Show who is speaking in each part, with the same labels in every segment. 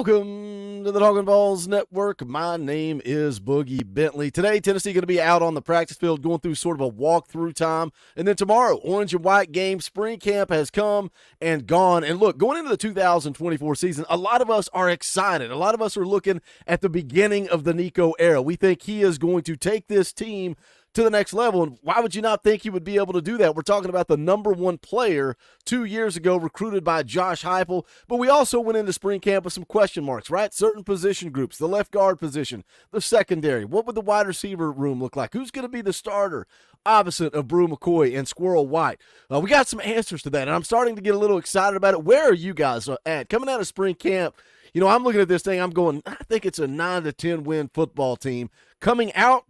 Speaker 1: Welcome to the Talkin VAWLS Network. My name is Boogie Bentley. Today, Tennessee going to be out on the practice field going through sort of a walkthrough time. And then tomorrow, orange and white game. Spring camp has come and gone. And look, going into the 2024 season, a lot of us are excited. A lot of us are looking at the beginning of the Nico era. We think he is going to take this team to the next level. And why would you not think he would be able to do that? We're talking about the #1 player 2 years ago, recruited by Josh Heupel. But we also went into spring camp with some question marks, right? Certain position groups, the left guard position, the secondary. What would the wide receiver room look like? Who's going to be the starter opposite of Brew McCoy and Squirrel White? We got some answers to that, and I'm starting to get a little excited about it. Where are you guys at? Coming out of spring camp, you know, I'm looking at this thing, I'm going, I think it's a 9 to 10 win football team. Coming out,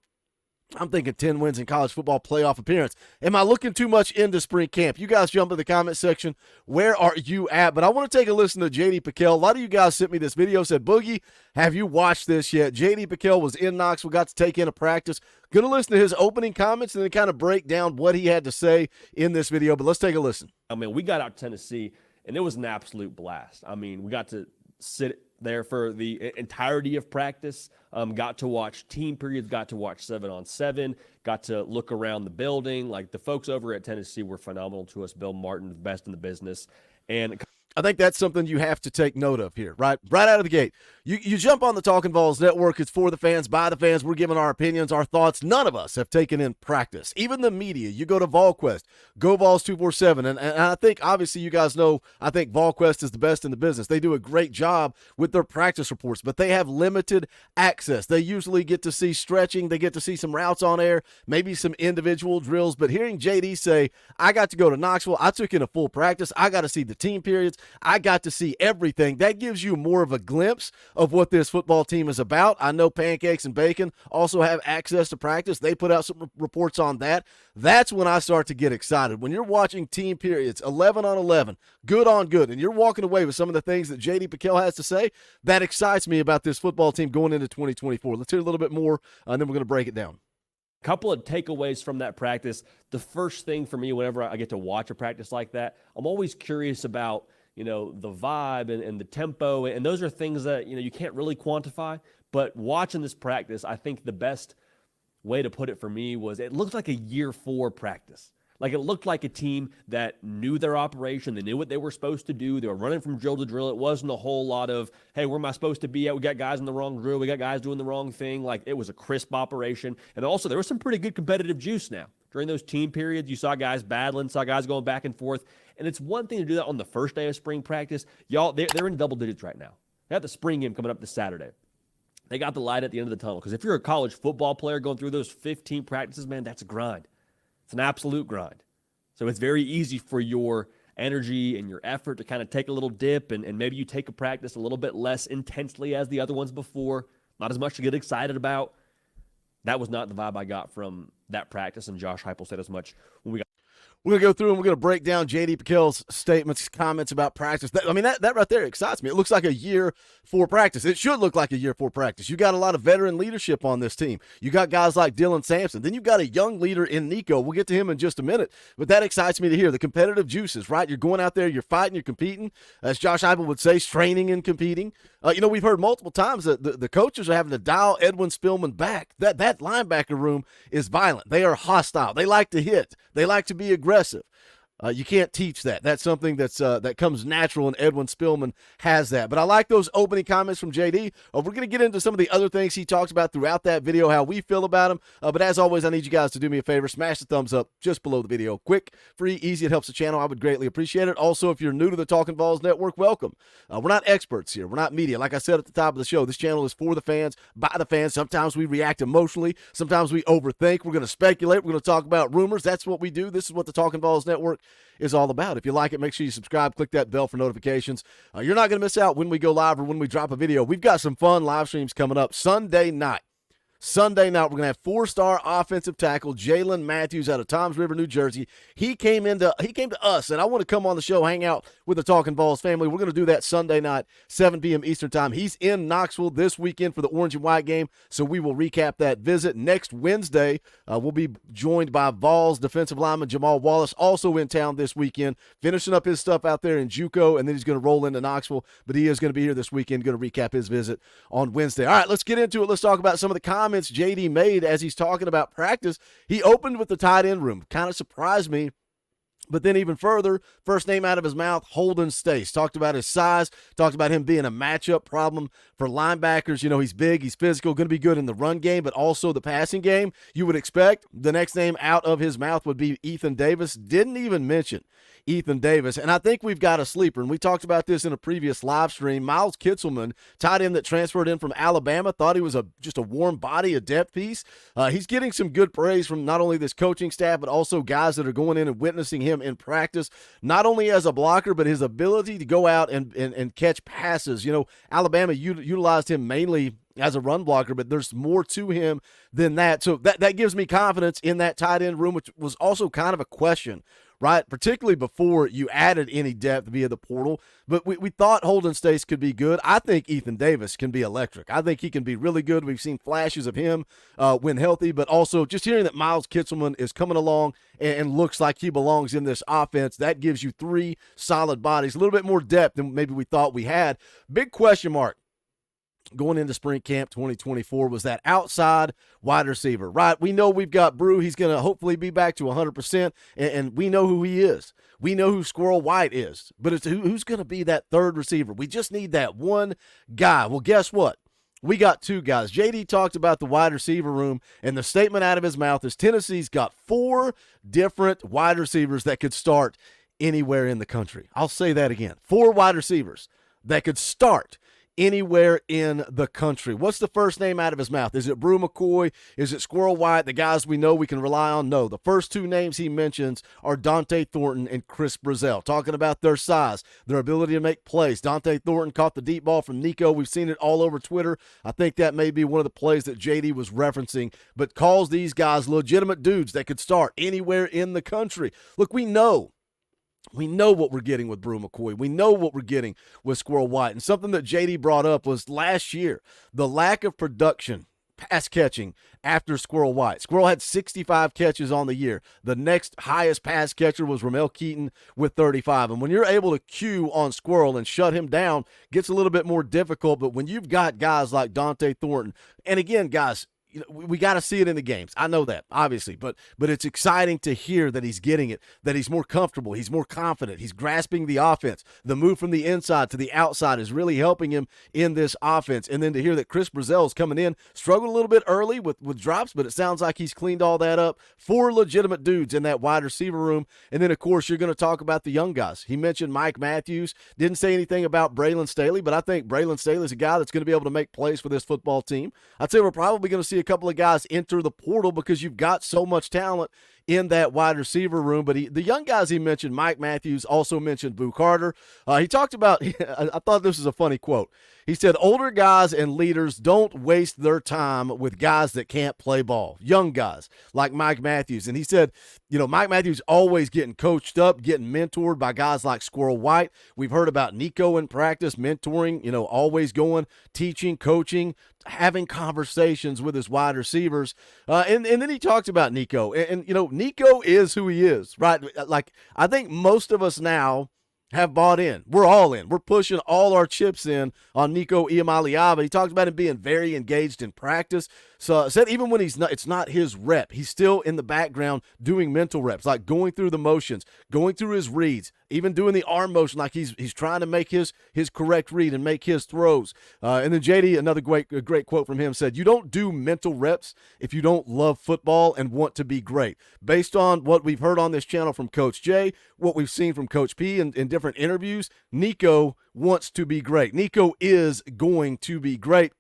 Speaker 1: I'm thinking 10 wins in college football playoff appearance. Am I looking too much into spring camp? You guys jump in the comment section. Where are you at? But I want to take a listen to J.D. Pickell. A lot of you guys sent me this video, said, Boogie, have you watched this yet? J.D. Pickell was in Knoxville, got to take in a practice. Going to listen to his opening comments and then kind of break down what he had to say in this video. But let's take a listen.
Speaker 2: I mean, we got out to Tennessee, and it was an absolute blast. I mean, we got to sit there for the entirety of practice, got to watch team periods, got to watch 7-on-7, got to look around the building. Like, the folks over at Tennessee were phenomenal to us. Bill Martin, the best in the business. And
Speaker 1: I think that's something you have to take note of here, right? Right out of the gate. You jump on the Talkin VAWLS Network. It's for the fans, by the fans. We're giving our opinions, our thoughts. None of us have taken in practice. Even the media. You go to VolQuest, go Vols 247. And I think, obviously, you guys know, I think VolQuest is the best in the business. They do a great job with their practice reports, but they have limited access. They usually get to see stretching. They get to see some routes on air, maybe some individual drills. But hearing JD say, I got to go to Knoxville. I took in a full practice. I got to see the team periods. I got to see everything. That gives you more of a glimpse of what this football team is about. I know Pancakes and Bacon also have access to practice. They put out some reports on that. That's when I start to get excited. When you're watching team periods, 11 on 11, good on good, and you're walking away with some of the things that J.D. Pickell has to say, that excites me about this football team going into 2024. Let's hear a little bit more, and then we're going to break it down.
Speaker 2: couple of takeaways from that practice. The first thing for me, whenever I get to watch a practice like that, I'm always curious about, you know, the vibe and the tempo. And those are things that, you know, you can't really quantify. But watching this practice, I think the best way to put it for me was it looked like a year 4 practice. Like, it looked like a team that knew their operation. They knew what they were supposed to do. They were running from drill to drill. It wasn't a whole lot of, hey, where am I supposed to be at? We got guys in the wrong drill. We got guys doing the wrong thing. Like, it was a crisp operation. And also, there was some pretty good competitive juice now. During those team periods, you saw guys battling, saw guys going back and forth. And it's one thing to do that on the first day of spring practice. Y'all, they're in double digits right now. They have the spring game coming up this Saturday. They got the light at the end of the tunnel. Because if you're a college football player going through those 15 practices, man, that's a grind. It's an absolute grind. So it's very easy for your energy and your effort to kind of take a little dip, and maybe you take a practice a little bit less intensely as the other ones before. Not as much to get excited about. That was not the vibe I got from that practice, and Josh Heupel said as much when we got.
Speaker 1: We're going to go through and we're going to break down J.D. Pickell's statements, comments about practice. That right there excites me. It looks like a year 4 practice. It should look like a year 4 practice. You got a lot of veteran leadership on this team. You got guys like Dylan Sampson. Then you've got a young leader in Nico. We'll get to him in just a minute. But that excites me to hear. The competitive juices, right? You're going out there, you're fighting, you're competing. As Josh Heupel would say, straining and competing. We've heard multiple times that the coaches are having to dial Edwin Spillman back. That linebacker room is violent. They are hostile. They like to hit. They like to be aggressive. You can't teach that. That's something that comes natural, and Edwin Spillman has that. But I like those opening comments from JD. We're going to get into some of the other things he talks about throughout that video, how we feel about him. But as always, I need you guys to do me a favor. Smash the thumbs up just below the video. Quick, free, easy. It helps the channel. I would greatly appreciate it. Also, if you're new to the Talkin VAWLS Network, welcome. We're not experts here. We're not media. Like I said at the top of the show, this channel is for the fans, by the fans. Sometimes we react emotionally. Sometimes we overthink. We're going to speculate. We're going to talk about rumors. That's what we do. This is what the Talkin VAWLS Network is all about. If you like it, make sure you subscribe, click that bell for notifications. You're not going to miss out when we go live or when we drop a video. We've got some fun live streams coming up Sunday night. Sunday night, we're going to have 4-star offensive tackle Jalen Matthews out of Toms River, New Jersey. He came to us, and I want to come on the show, hang out with the Talkin VAWLS family. We're going to do that Sunday night, 7 p.m. Eastern time. He's in Knoxville this weekend for the orange and white game, so we will recap that visit. Next Wednesday, we'll be joined by Vols defensive lineman Jamal Wallace, also in town this weekend, finishing up his stuff out there in JUCO, and then he's going to roll into Knoxville, but he is going to be here this weekend, going to recap his visit on Wednesday. All right, let's get into it. Let's talk about some of the comments JD made as he's talking about practice. He opened with the tight end room. Kind of surprised me. But then even further, first name out of his mouth, Holden Stace. Talked about his size, talked about him being a matchup problem for linebackers. You know, he's big, he's physical, going to be good in the run game, but also the passing game. You would expect the next name out of his mouth would be Ethan Davis. Didn't even mention Ethan Davis. And I think we've got a sleeper, and we talked about this in a previous live stream. Miles Kitzelman, tight end that transferred in from Alabama, thought he was just a warm body, a depth piece. He's getting some good praise from not only this coaching staff, but also guys that are going in and witnessing him in practice, not only as a blocker, but his ability to go out and catch passes. You know, Alabama utilized him mainly as a run blocker, but there's more to him than that. So that gives me confidence in that tight end room, which was also kind of a question, right? Particularly before you added any depth via the portal. But we thought Holden Stace could be good. I think Ethan Davis can be electric. I think he can be really good. We've seen flashes of him when healthy, but also just hearing that Miles Kitzelman is coming along and looks like he belongs in this offense, that gives you 3 solid bodies, a little bit more depth than maybe we thought we had. Big question mark going into spring camp 2024 was that outside wide receiver, right? We know we've got Brew. He's going to hopefully be back to 100%, and we know who he is. We know who Squirrel White is, but it's who's going to be that third receiver. We just need that one guy. Well, guess what? We got 2 guys. JD talked about the wide receiver room, and the statement out of his mouth is Tennessee's got 4 different wide receivers that could start anywhere in the country. I'll say that again. 4 wide receivers that could start anywhere in the country. What's the first name out of his mouth? Is it Brew McCoy? Is it Squirrel White? The guys we know we can rely on? No. The first 2 names he mentions are Dante Thornton and Chris Brazzell, talking about their size, their ability to make plays. Dante Thornton caught the deep ball from Nico. We've seen it all over Twitter. I think that may be one of the plays that JD was referencing, but calls these guys legitimate dudes that could start anywhere in the country. Look, we know what we're getting with Brew McCoy. We know what we're getting with Squirrel White. And something that JD brought up was last year, the lack of production, pass catching after Squirrel White. Squirrel had 65 catches on the year. The next highest pass catcher was Ramel Keaton with 35. And when you're able to cue on Squirrel and shut him down, gets a little bit more difficult. But when you've got guys like Dante Thornton, and again, guys, you know, we got to see it in the games. I know that, obviously, but it's exciting to hear that he's getting it, that he's more comfortable, he's more confident, he's grasping the offense. The move from the inside to the outside is really helping him in this offense. And then to hear that Chris Brazzell is coming in, struggled a little bit early with drops, but it sounds like he's cleaned all that up. 4 legitimate dudes in that wide receiver room. And then, of course, you're going to talk about the young guys. He mentioned Mike Matthews, didn't say anything about Braylon Staley, but I think Braylon Staley is a guy that's going to be able to make plays for this football team. I'd say we're probably going to see a couple of guys enter the portal because you've got so much talent in that wide receiver room. But the young guys he mentioned, Mike Matthews, also mentioned Boo Carter. He talked about, I thought this was a funny quote. He said, older guys and leaders don't waste their time with guys that can't play ball. Young guys like Mike Matthews. And he said, you know, Mike Matthews always getting coached up, getting mentored by guys like Squirrel White. We've heard about Nico in practice, mentoring, you know, always going, teaching, coaching, having conversations with his wide receivers. And then he talked about Nico. And, you know, Nico is who he is, right? Like, I think most of us now have bought in. We're all in. We're pushing all our chips in on Nico Iamaleava. He talked about him being very engaged in practice. So said even when it's not his rep, he's still in the background doing mental reps, like going through the motions, going through his reads, even doing the arm motion, like he's trying to make his correct read and make his throws. And then JD, another great quote from him, said, "You don't do mental reps if you don't love football and want to be great." Based on what we've heard on this channel from Coach J, what we've seen from Coach P in different interviews, Nico wants to be great. Nico is going to be great.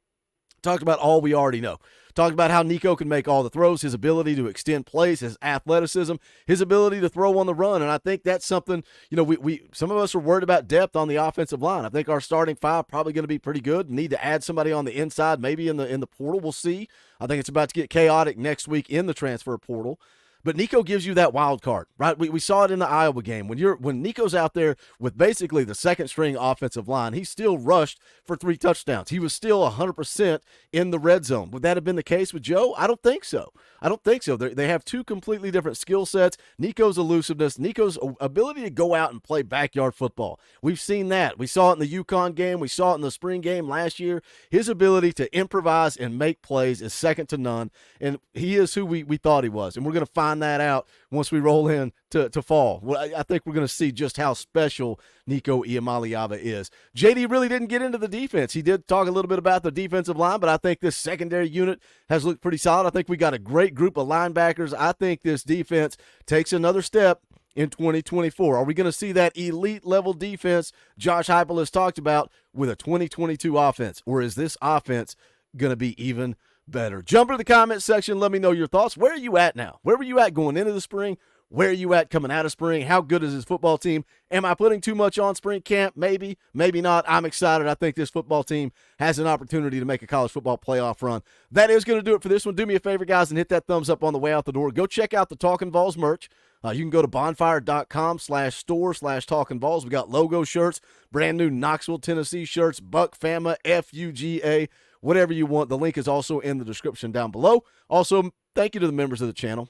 Speaker 1: Talked about all we already know. Talked about how Nico can make all the throws, his ability to extend plays, his athleticism, his ability to throw on the run. And I think that's something, we some of us are worried about depth on the offensive line. I think our starting five probably going to be pretty good. Need to add somebody on the inside, maybe in the portal. We'll see. I think it's about to get chaotic next week in the transfer portal. But Nico gives you that wild card, right? We saw it in the Iowa game. When Nico's out there with basically the second string offensive line, he still rushed for 3 touchdowns. He was still 100% in the red zone. Would that have been the case with Joe? I don't think so. They have 2 completely different skill sets. Nico's elusiveness, Nico's ability to go out and play backyard football. We've seen that. We saw it in the UConn game. We saw it in the spring game last year. His ability to improvise and make plays is second to none, and he is who we thought he was. And we're going to find that out once we roll in to fall. Well, I think we're going to see just how special Nico Iamaleava is. JD really didn't get into the defense. He did talk a little bit about the defensive line, but I think this secondary unit has looked pretty solid. I think we got a great group of linebackers. I think this defense takes another step in 2024. Are we going to see that elite level defense Josh Heupel has talked about with a 2022 offense, or is this offense going to be even better? Jump into the comment section. Let me know your thoughts. Where are you at now? Where were you at going into the spring? Where are you at coming out of spring? How good is this football team? Am I putting too much on spring camp? Maybe, maybe not. I'm excited. I think this football team has an opportunity to make a college football playoff run. That is going to do it for this one. Do me a favor, guys, and hit that thumbs up on the way out the door. Go check out the Talkin VAWLS merch. You can go to bonfire.com/store/Talkin VAWLS. We got logo shirts, brand new Knoxville, Tennessee shirts, Buck Fama, FUGA, whatever you want. The link is also in the description down below. Also, thank you to the members of the channel.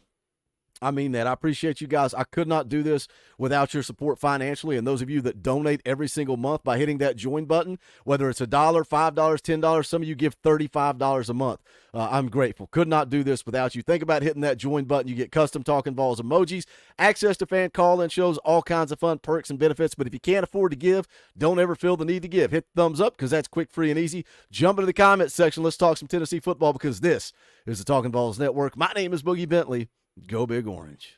Speaker 1: I mean that. I appreciate you guys. I could not do this without your support financially, and those of you that donate every single month by hitting that join button, whether it's $1, $5, $10, some of you give $35 a month. I'm grateful. Could not do this without you. Think about hitting that join button. You get custom Talkin VAWLS emojis, access to fan call-in shows, all kinds of fun perks and benefits. But if you can't afford to give, don't ever feel the need to give. Hit the thumbs up because that's quick, free, and easy. Jump into the comment section. Let's talk some Tennessee football because this is the Talkin VAWLS Network. My name is Boogie Bentley. Go Big Orange.